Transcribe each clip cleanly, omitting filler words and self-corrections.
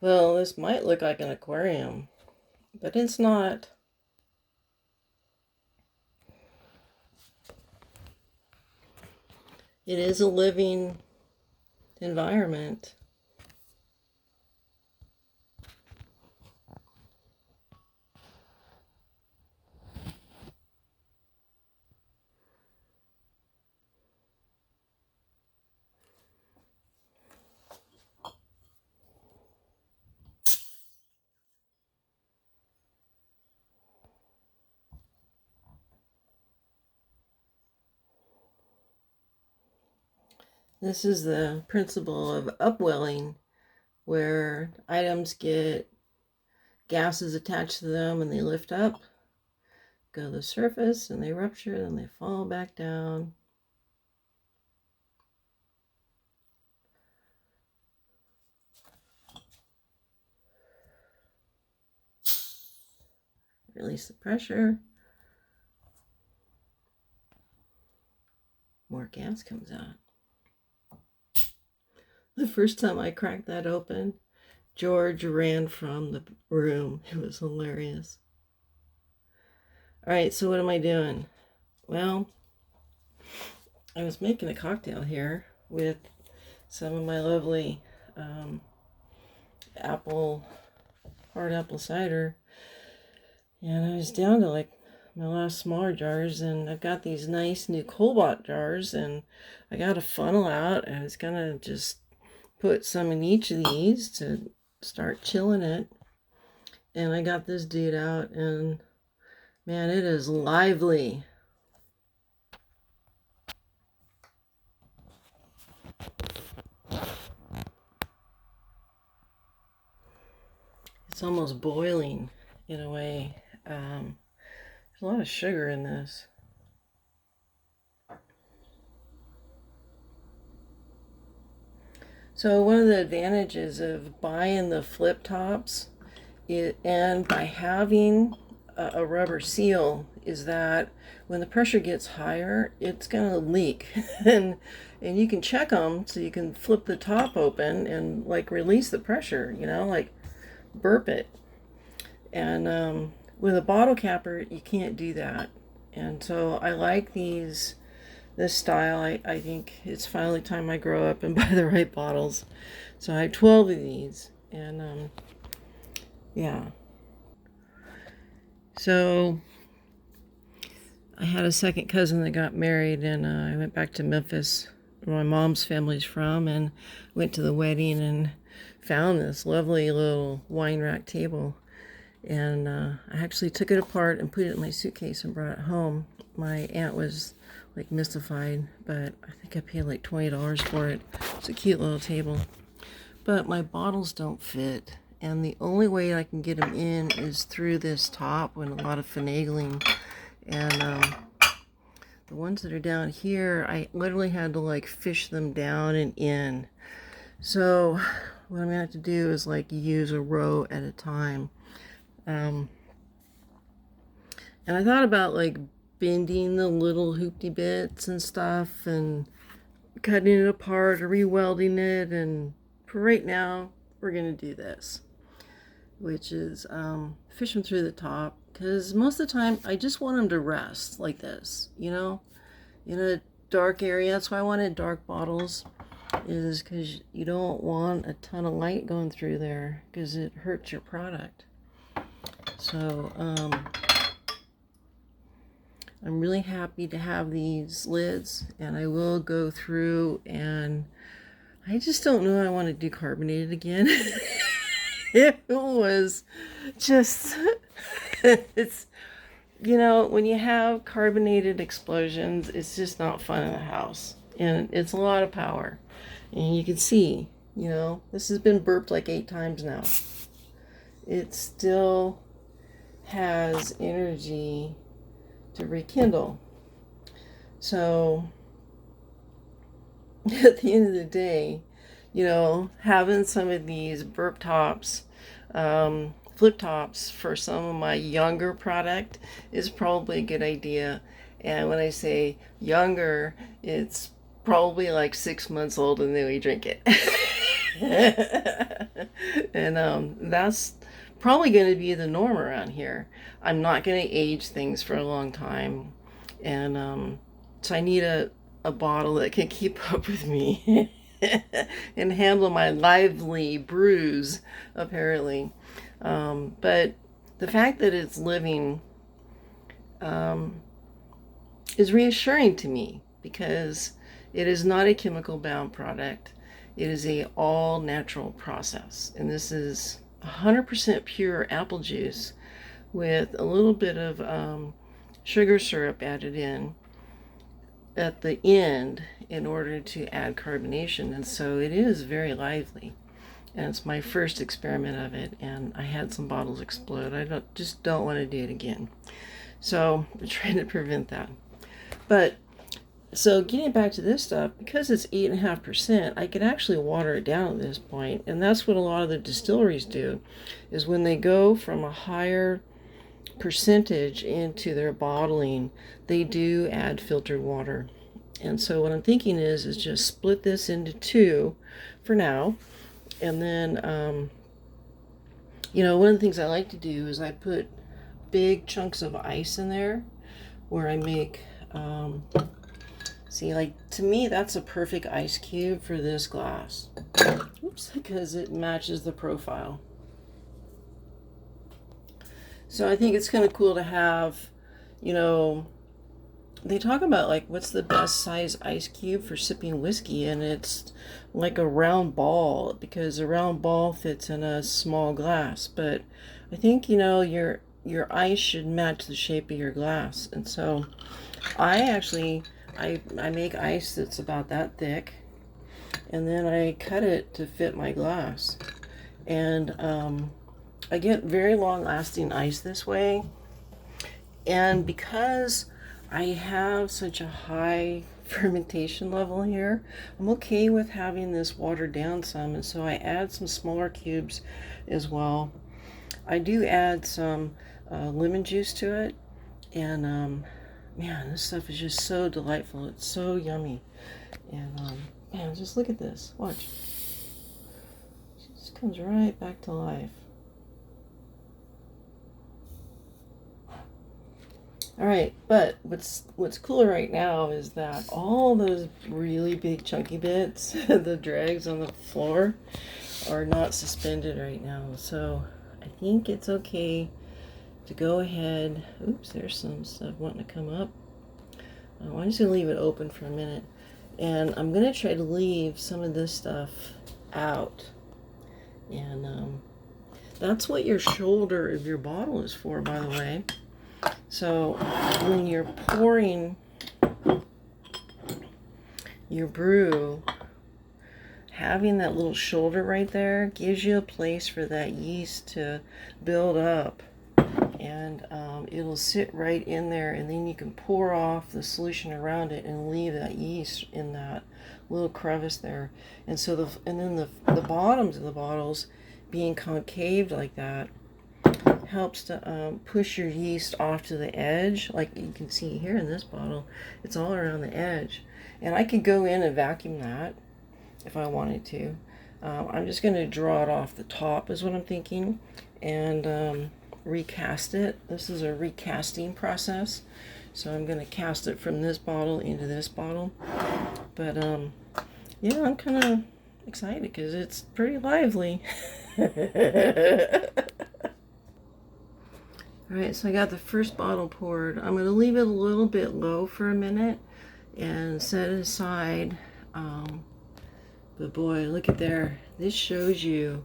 Well, this might look like an aquarium, but it's not. It is a living environment. This is the principle of upwelling, where items get gases attached to them and they lift up, go to the surface, and they rupture, and they fall back down. Release the pressure. More gas comes out. The first time I cracked that open, George ran from the room. It was hilarious. All right, so what am I doing? Well, I was making a cocktail here with some of my lovely hard apple cider. And I was down to like my last smaller jars, and I've got these nice new Cobalt jars, and I got a funnel out. I was gonna just put some in each of these to start chilling it. And I got this dude out, and man, it is lively. It's almost boiling in a way. There's a lot of sugar in this. So one of the advantages of buying the flip tops and by having a rubber seal is that when the pressure gets higher, it's going to leak. and you can check them, so you can flip the top open and like release the pressure, like burp it. And with a bottle capper, you can't do that. And so I like this style. I think it's finally time I grow up and buy the right bottles. So I have 12 of these, and yeah. So I had a second cousin that got married, and I went back to Memphis, where my mom's family's from, and went to the wedding and found this lovely little wine rack table. And I actually took it apart and put it in my suitcase and brought it home. My aunt was like mystified, but I think I paid like $20 for it. It's a cute little table. But my bottles don't fit, and the only way I can get them in is through this top with a lot of finagling. And the ones that are down here, I literally had to like fish them down and in. So what I'm gonna have to do is like use a row at a time. And I thought about like bending the little hoopty bits and stuff and cutting it apart or re-welding it, and for right now we're gonna do this, which is fish them through the top, because most of the time I just want them to rest like this, in a dark area. That's why I wanted dark bottles, is because you don't want a ton of light going through there because it hurts your product. So I'm really happy to have these lids, and I will go through, and I just don't know I want to do carbonated again. It was just, it's, when you have carbonated explosions, it's just not fun in the house, and it's a lot of power. And you can see, this has been burped like 8 times now. It still has energy to rekindle. So at the end of the day, having some of these burp tops, flip tops for some of my younger product is probably a good idea. And when I say younger, it's probably like 6 months old and then we drink it. And that's probably going to be the norm around here. I'm not going to age things for a long time. And so I need a bottle that can keep up with me and handle my lively brews, apparently. But the fact that it's living is reassuring to me because it is not a chemical bound product. It is a all natural process. And this is 100% pure apple juice with a little bit of sugar syrup added in at the end in order to add carbonation. And so it is very lively. And it's my first experiment of it, and I had some bottles explode. I just don't want to do it again. So I'm trying to prevent that. But so getting back to this stuff, because it's 8.5%, I could actually water it down at this point. And that's what a lot of the distilleries do, is when they go from a higher percentage into their bottling, they do add filtered water. And so what I'm thinking is just split this into two for now. And then, one of the things I like to do is I put big chunks of ice in there where I make, see, like, to me, that's a perfect ice cube for this glass. Oops, because it matches the profile. So I think it's kind of cool to have, they talk about, like, what's the best size ice cube for sipping whiskey, and it's like a round ball, because a round ball fits in a small glass. But I think, your ice should match the shape of your glass. And so I make ice that's about that thick, and then I cut it to fit my glass. And I get very long lasting ice this way. And because I have such a high fermentation level here, I'm okay with having this watered down some, and so I add some smaller cubes as well. I do add some lemon juice to it, and man, this stuff is just so delightful. It's so yummy. And man, just look at this. Watch. It just comes right back to life. All right, but what's cool right now is that all those really big chunky bits, the dregs on the floor, are not suspended right now. So I think it's okay to go ahead. Oops, there's some stuff wanting to come up. I'm just gonna leave it open for a minute, and I'm gonna try to leave some of this stuff out. And that's what your shoulder of your bottle is for, by the way. So when you're pouring your brew, having that little shoulder right there gives you a place for that yeast to build up, and it'll sit right in there, and then you can pour off the solution around it and leave that yeast in that little crevice there. And so the bottoms of the bottles being concaved like that helps to push your yeast off to the edge. Like you can see here in this bottle, it's all around the edge. And I could go in and vacuum that if I wanted to. I'm just going to draw it off the top is what I'm thinking, and recast it. This is a recasting process. So I'm going to cast it from this bottle into this bottle. But yeah, I'm kind of excited because it's pretty lively. Alright, so I got the first bottle poured. I'm going to leave it a little bit low for a minute and set it aside. But boy, look at there. This shows you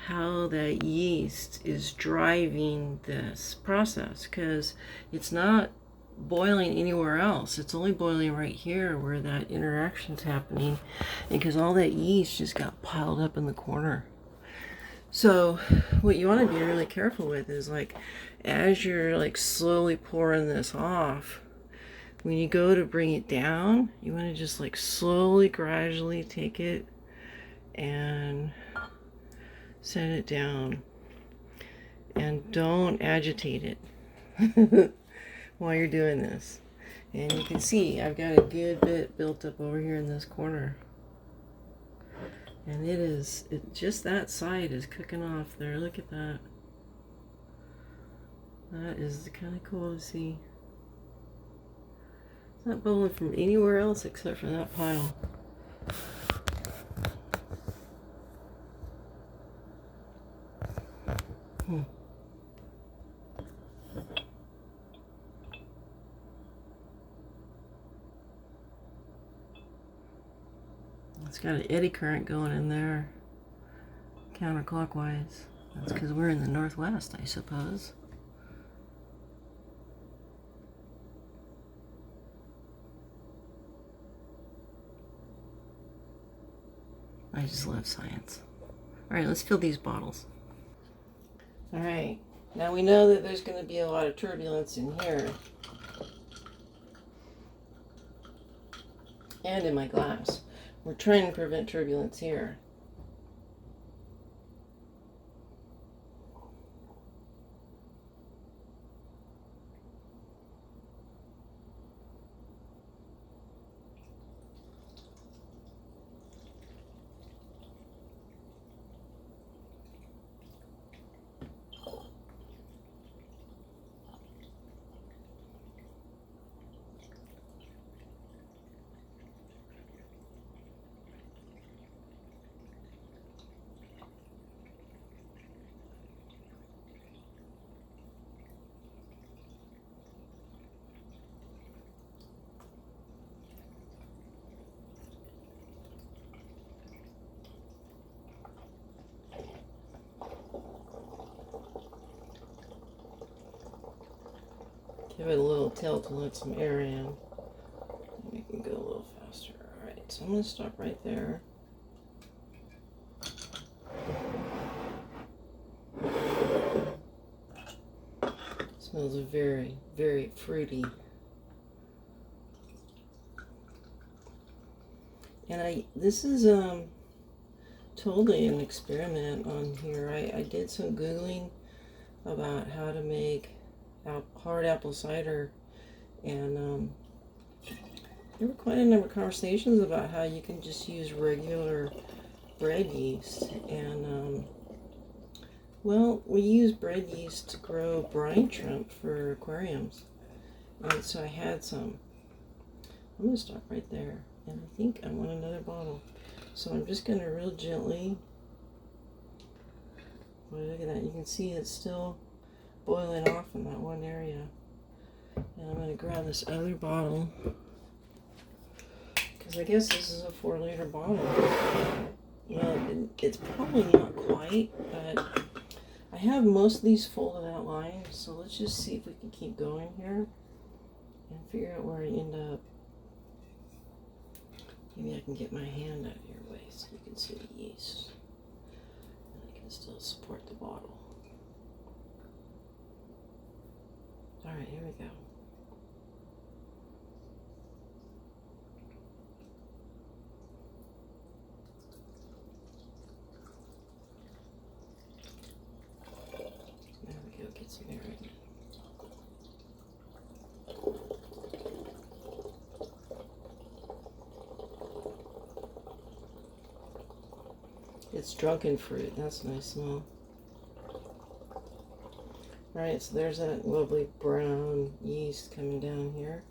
how that yeast is driving this process, because it's not boiling anywhere else. It's only boiling right here where that interaction's happening, because all that yeast just got piled up in the corner. So what you want to be really careful with is, like, as you're like slowly pouring this off, when you go to bring it down, you want to just like slowly, gradually take it and set it down, and don't agitate it while you're doing this. And you can see I've got a good bit built up over here in this corner. And just that side is cooking off there. Look at that. That is kind of cool to see. It's not bubbling from anywhere else except for that pile. It's got an eddy current going in there, counterclockwise. That's because we're in the northwest, I suppose. I just love science. All right, let's fill these bottles. All right, now we know that there's going to be a lot of turbulence in here and in my glass. We're trying to prevent turbulence here. Give it a little tilt to let some air in. We can go a little faster. All right, so I'm going to stop right there. Smells very, very fruity. And this is totally an experiment on here. I did some Googling about how to make hard apple cider, and there were quite a number of conversations about how you can just use regular bread yeast, and well, we use bread yeast to grow brine shrimp for aquariums, and so I had some. I'm going to stop right there, and I think I want another bottle, so I'm just going to real gently, look at that, you can see it's still boiling off in that one area. And I'm going to grab this other bottle, because I guess this is a 4-liter bottle. Well, it's probably not quite, but I have most of these folded out lines, so let's just see if we can keep going here and figure out where I end up. Maybe I can get my hand out of your way so you can see the yeast, and I can still support the bottle. All right, here we go. There we go, get some air in. It's drunken fruit, that's a nice smell. Alright, so there's that lovely brown yeast coming down here.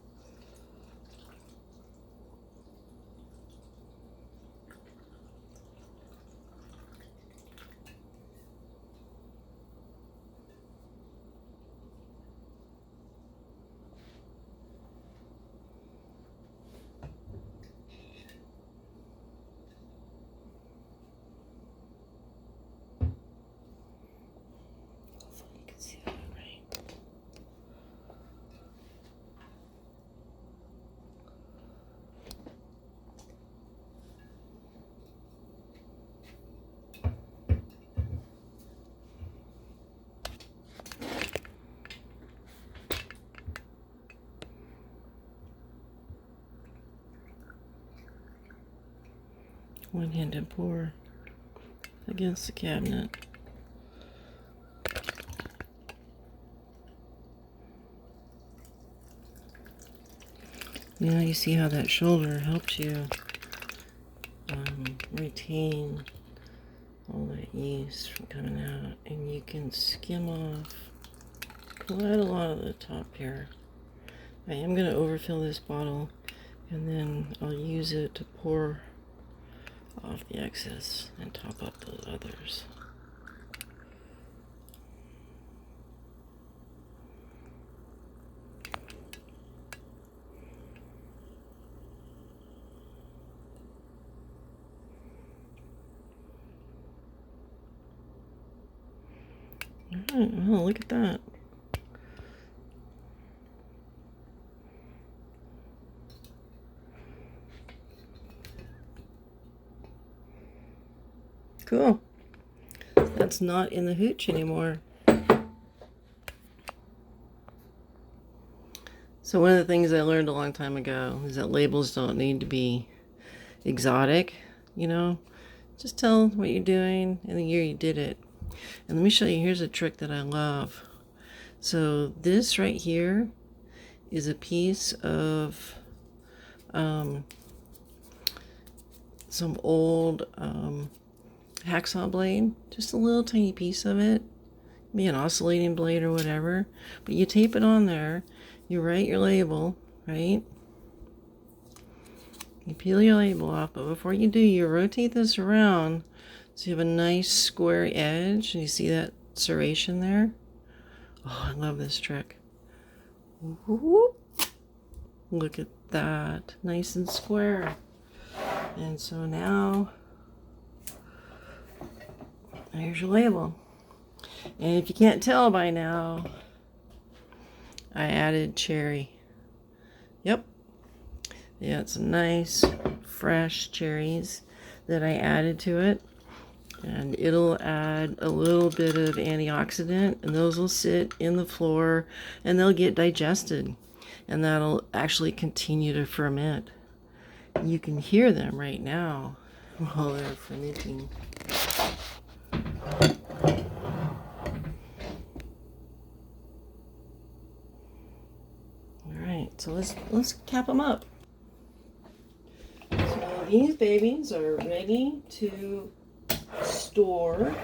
One-handed pour against the cabinet. You know, you see how that shoulder helps you retain all that yeast from coming out, and you can skim off quite a lot of the top here. I am going to overfill this bottle, and then I'll use it to pour off the excess and top up those others. Alright, well, look at that. Cool. That's not in the hooch anymore. So one of the things I learned a long time ago is that labels don't need to be exotic, you know. Just tell what you're doing and the year you did it. And let me show you, here's a trick that I love. So this right here is a piece of some old hacksaw blade, just a little tiny piece of it, maybe an oscillating blade or whatever, but you tape it on there, you write your label, right? You peel your label off, but before you do, you rotate this around so you have a nice square edge. And you see that serration there? Oh, I love this trick. Whoop. Look at that, nice and square. And so now, there's your label. And if you can't tell by now, I added cherry. Yep. Yeah, it's nice, fresh cherries that I added to it. And it'll add a little bit of antioxidant, and those will sit in the floor and they'll get digested. And that'll actually continue to ferment. You can hear them right now while they're fermenting. Alright, so let's cap them up. So these babies are ready to store.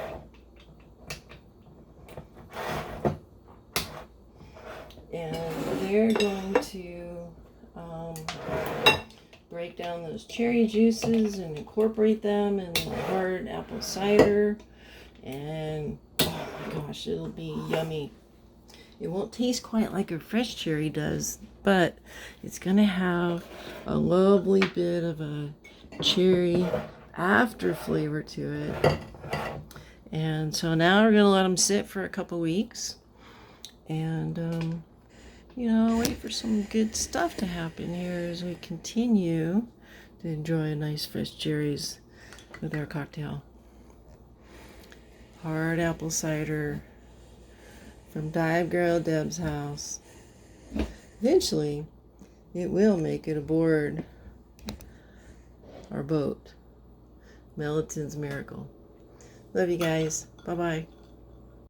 And they're going to break down those cherry juices and incorporate them in the hard apple cider. And oh my gosh, it'll be yummy. It won't taste quite like a fresh cherry does, but it's going to have a lovely bit of a cherry after flavor to it. And so now we're going to let them sit for a couple weeks and you know, wait for some good stuff to happen here as we continue to enjoy nice fresh cherries with our cocktail. Hard apple cider from DiveGirl Deb's house. Eventually, it will make it aboard our boat. Melton's Miracle. Love you guys. Bye-bye.